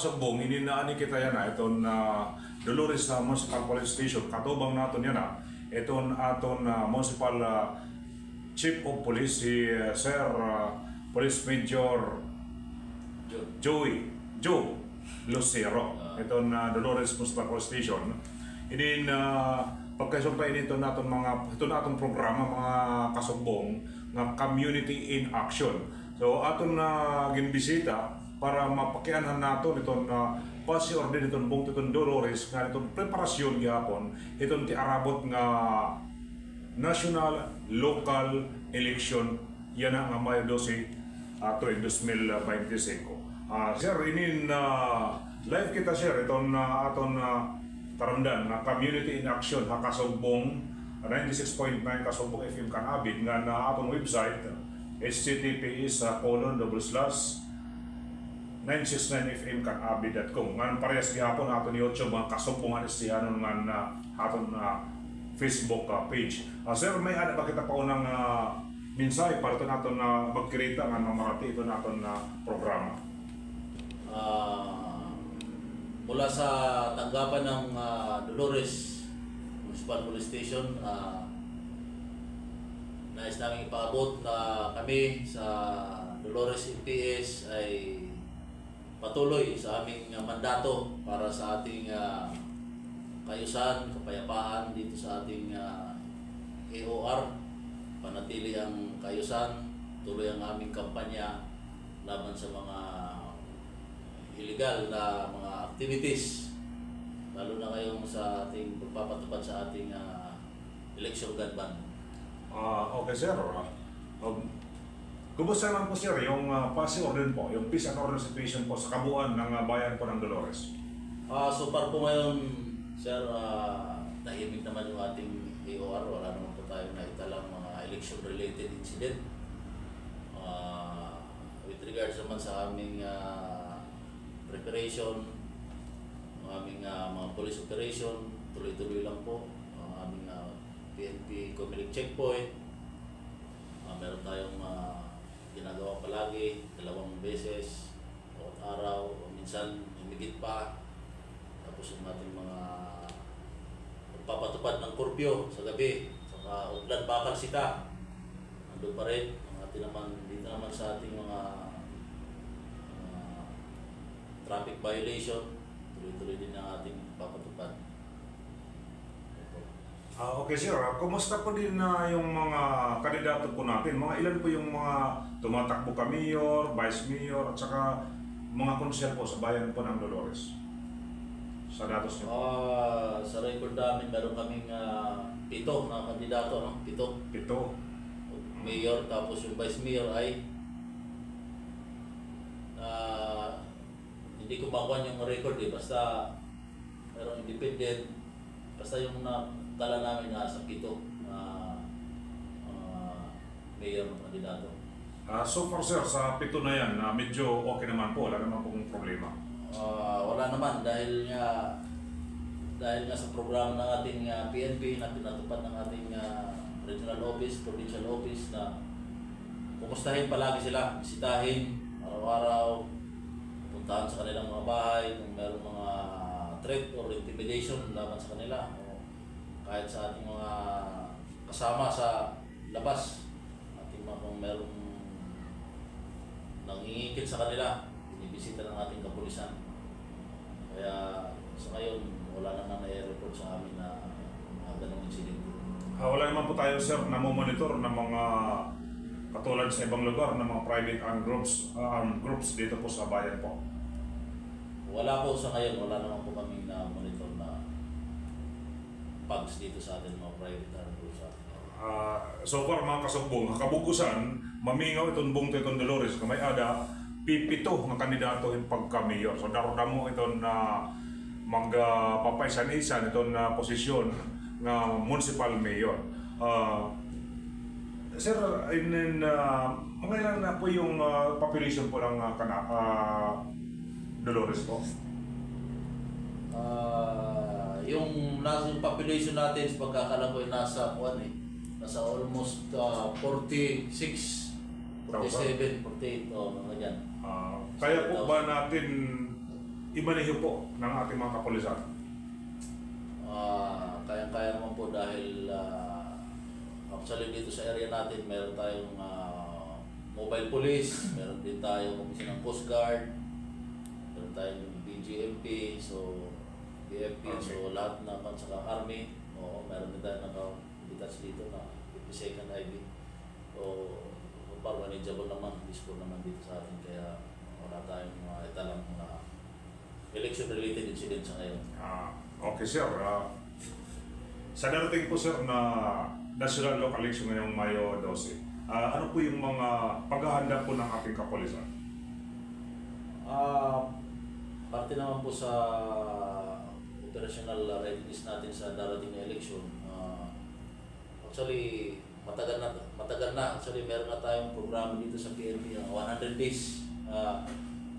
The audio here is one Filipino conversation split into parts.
Kasubong, ininaan kita yan na itong Dolores Municipal Police Station. Katubang natin yan na itong aton Municipal Chief of Police, si Sir Police Major Joe Lucero. Itong Dolores Municipal Police Station. Inin pagkasumpay nito naton programa mga Kasubong nga community in action. So aton ginbisita para mapakianhan nato itong pasi-order itong buong itong Dolores nga itong preparasyon gyapon itong ti arabot nga national local election yan nga Mayo 12 tuig 2025. Sir, inin live kita sir itong aton tarandan na community in action ha Kasubong 96.9 Kasubong FM Kanabid nga na aton website https://969fmkanabid.com nga parehas gihapon aton YouTube mga Kasubong Anistianon nga aton Facebook page. Sir, may ada ba kita paunang mensahe para ito natin magkirita nga mamarati ito natin programa? Mula sa tanggapan ng Dolores Municipal Police Station, nais namin ipaabot na kami sa Dolores MPS ay patuloy sa aming mandato para sa ating kayusan, kapayapaan dito sa ating AOR. Panatili ang kayusan, tuloy ang aming kampanya laban sa mga illegal na mga activities, lalo na ngayong sa ating pagpapatupad sa ating election gun ban. Okay sir, kumusta naman po sir yung passing order po, yung peace and order situation po sa kabuuan ng bayan po ng Dolores? So far po ngayon sir, tahimik naman yung ating AOR, wala naman po tayong naitalang mga election related incident. With regards naman sa aming preparation, aming mga police operation, tuloy-tuloy lang po. Aming PNP Comelec checkpoint, meron tayong ginagawa palagi, 2 beses, bawat araw, o minsan humigit pa. Tapos yung ating mga pagpapatupad ng kurpyo sa gabi, saka Uplan Bakal Sita, nandun pa rin. Ang ating naman, dito naman sa ating mga traffic violation, tuloy-tuloy din ang ating papatupad. Okay sir, kumusta po din yung mga kandidato po natin? Mga ilan po yung mga tumatakbo ka mayor, vice mayor, at saka mga konsel po sa bayan po ng Dolores? Sa datos niyo? Sa record namin, meron kaming 7 na kandidato, no? 7. Mayor, tapos yung vice mayor ay hindi ko makuha yung record basta merong independent, basta yung dala namin sa 7 mayor ng kandidato. So far sir, sa 7 na yan, medyo okay naman po, wala naman pong problema? Wala naman dahil nga sa programa ng ating PNP na pinatupad ng ating regional office, provincial office na kumustahin palagi sila, bisitahin araw-araw, puntahan sa kanilang mga bahay kung meron mga threat or intimidation laban sa kanila, o kahit sa ating mga kasama sa labas, ating mga kung meron nangingikil sa kanila, binibisita ng ating kapulisan. Kaya sa ngayon, wala naman na-report sa amin na ganong incident. Wala naman po tayo sir na monitor ng mga katulad sa ibang lugar ng mga private armed groups dito po sa bayan po? Wala po sa ngayon, wala naman po kami na monitor na pugs dito sa atin, mga private armed groups. So far mga Kasubong, kabugusan, mamingaw itong buong itong Dolores, kamay ada, pipito ng kandidato yung pagka-mayor. So darudamo itong magpapaisan-isan itong posisyon na municipal mayor. Sir, mga ilan na po yung population po ng Dolores po? Yung population natin sa pagkakalam ko ay nasa almost 46, 47, 48, mga dyan. Kaya po ba natin imaneho po ng ating mga kapulisan? Kayang-kaya naman po dahil actually dito sa area natin meron tayong mobile police, meron din tayong opisina ng Coast Guard, meron tayong BGMP, so BFP, so lahat naman sa Army, meron din tayo naka-detach dito na 52nd IB. So parang manageable naman, peaceful naman dito sa atin, kaya wala tayong italang mga election-related incidents sa ngayon. Okay sir, sa darating po sir na national local election ngayong Mayo 12, ano po yung mga paghahanda po ng ating kapulisan? Parte naman po sa operational readiness natin sa darating na election. Actually, matagal na. Actually, meron na tayong programa dito sa PNP, 100 days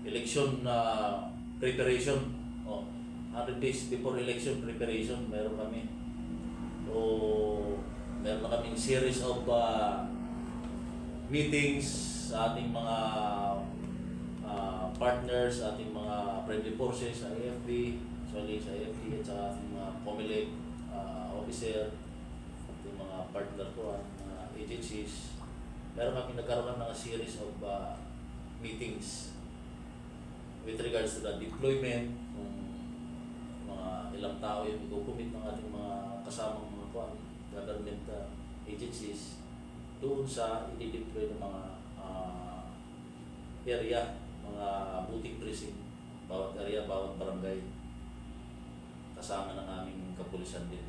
election preparation. 100 days before election preparation, meron kami. So, meron na kaming series of meetings sa ating mga partners, ating mga friendly forces sa AFP, actually sa AFP at sa ating mga COMELEC officer, ating mga partner ko, agencies. Meron kami nagkaroon ng series of meetings with regards to the deployment, kung mga ilang tao yung i-commit ng ating mga kasamang mga government agencies doon sa i-deploy ng mga area, mga booting precinct, bawat area, bawat barangay, kasama ng aming kapulisan din.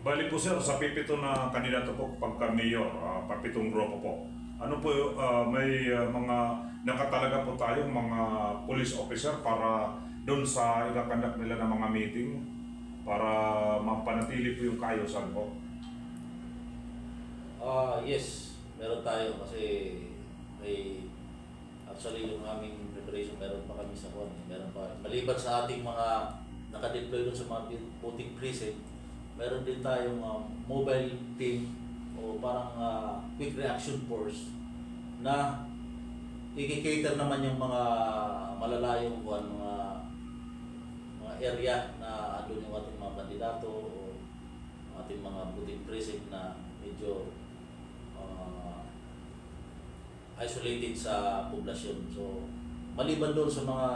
Bali po sir, sa pipito na kandidato po pagka-mayor, papitong grupo po, ano po, may mga nakatalaga po tayong mga police officer para doon sa ikakandak nila ng mga meeting para mapanatili po yung kaayusan po? Yes, meron tayo kasi may actually yung aming preparation meron pa kami sa kwan. Meron pa. Maliban sa ating mga naka-deploy doon sa mga voting precinct, meron din tayong mobile team o parang quick reaction force na i-cater naman yung mga malalayong kwan, mga area na andun yung ating mga kandidato o ating mga voting precinct na medyo isolated sa poblasyon. So, maliban doon sa mga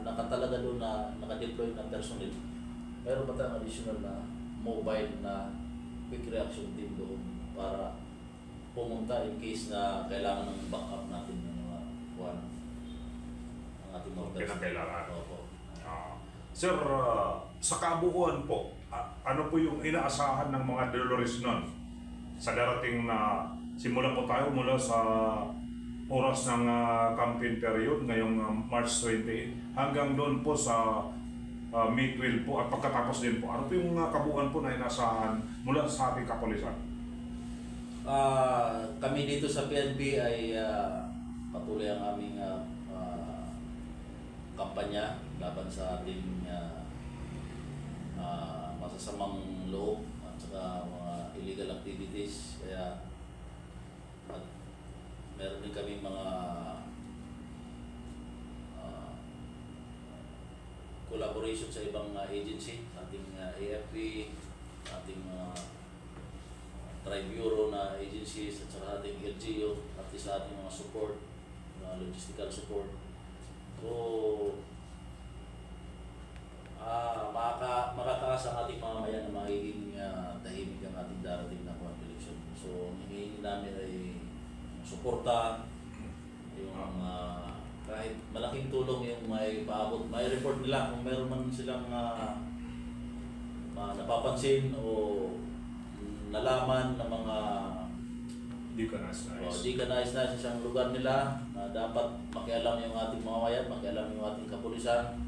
nakatalaga doon na nakadeploy na personnel, meron pa tayong additional na mobile na quick reaction team doon para pumunta in case na kailangan ng backup natin ng mga buwan ng ating mga pinakailangan. Opo. Sir, sa kabuuan po, ano po yung inaasahan ng mga Dolores nun sa darating na simula po tayo mula sa oras ng campaign period ngayong March 20 hanggang doon po sa May 12 po at pagkatapos din po, ano po yung kabuuan po na inaasahan mula sa ating kapulisan? Kami dito sa PNP ay patuloy ang aming kampanya laban sa ating masasamang loob at saka mga illegal activities. Kaya at meron din kami mga collaboration sa ibang agency, ating AFP, ating Tri-Bureau na agencies at saka ating LGU at sa ating mga support, logistical support. So, makataas ang ating mga mayan na magiging tahimik ang ating darating na election. So, hinihingi namin ay suporta, yung kahit malaking tulong yung may paabot, may report nila kung meron man silang napapansin o nalaman na mga Di ka nais-nais. di ka nais-nais sa isang lugar nila na dapat makialam yung ating mga mayan, makialam yung ating kapulisan,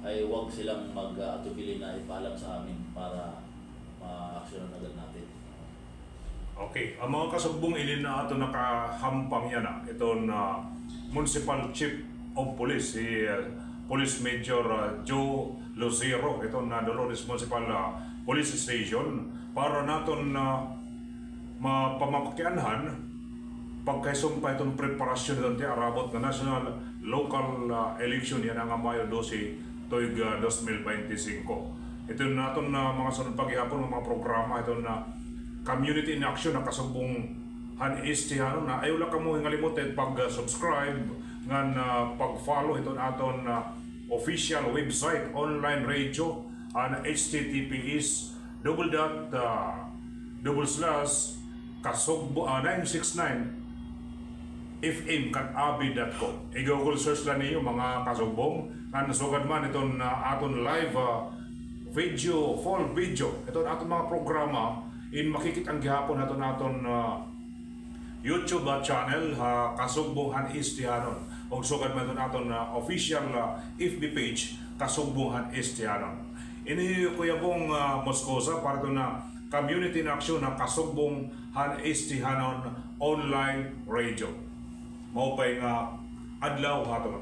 ay huwag silang mag-atubili na ipaalam sa amin para ma-aksyonan agad natin. Okay, ang mga kasumbong ilin na ito nakahampang yan ito na Municipal Chief of Police, si Police Major Joe Lucero, ito na Dolores Municipal Police Station, para natin mapamakianhan pagkaisumpa itong preparasyon ng arabot na National local election yan ang Mayo 12 tuig 2025. Ito na itong mga sunod paghihapon mga programa ito na community in action na kasubong han-istihanon na ayaw lang ka mo ngalimutin pag-subscribe ngan pag-follow ito na aton official website online radio an https //969fm.abi.com. I-google search lang niyo mga kasugbong na nasugad man itong aton live video, full video itong aton mga programa in makikita ang gihapon aton YouTube channel Kasugbong Han-istihanon o sugad man itong aton official FB page Kasugbong Han-istihanon. Ini Kuya Bong Moscosa para ito na community in action na Kasugbong Han-istihanon online radio. Maupay nga adlaw hato na